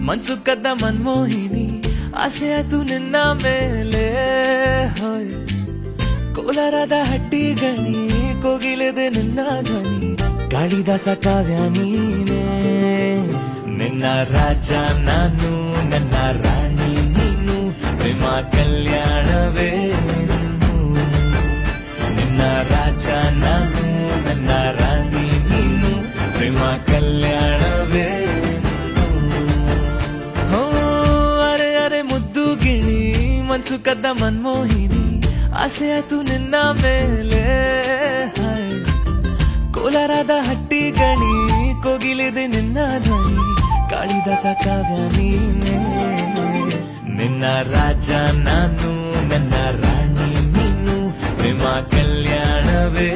ಮನ್ಸು ಕದ್ದ ಮನ್ಮೋಹಿನಿ ಆಸೆ ಆತು ನಿನ್ನ ಮೇಲೆ ಹೋಯ್ ಕೋಲಾರದ ಹಟ್ಟಿ ಗಣಿ ಕೋಗಿಲೆದೆ ನಿನ್ನ ಧ್ವನಿ ಕಾಳಿದಾಸ ಕಾವ್ಯ ನೀನೇ ನಿನ್ನ ರಾಜ ನಾನು ನನ್ನ ರಾಣಿ ನೀನು ಪ್ರೇಮ ಕಲ್ಯಾಣವೇ ನಿನ್ನ ರಾಜ ನಾನು ನನ್ನ ರಾಣಿ ನೀನು ಪ್ರೇಮ ಕಲ್ಯಾಣವೇ ಹೋ ಅರೆ ಅರೆ ಮುದ್ದು ಗಿಣಿ ಮನ್ಸು ಕದ್ದ ಮನ್ಮೋಹಿನಿ ಆಸೆ ಆತು ನಿನ್ನ ಮೇಲೆ ಕೋಲಾರದ ಹಟ್ಟಿ ಗಣಿ ಕೋಗಿಲಿದೆ ನಿನ್ನ ಧ್ವನಿ ಕಾಳಿದಾಸ ಕಾವ್ಯ ನೀನೇ ನಿನ್ನ ರಾಜ ನಾನು ನನ್ನ ರಾಣಿ ನೀನು ಪ್ರೇಮ ಕಲ್ಯಾಣವೇ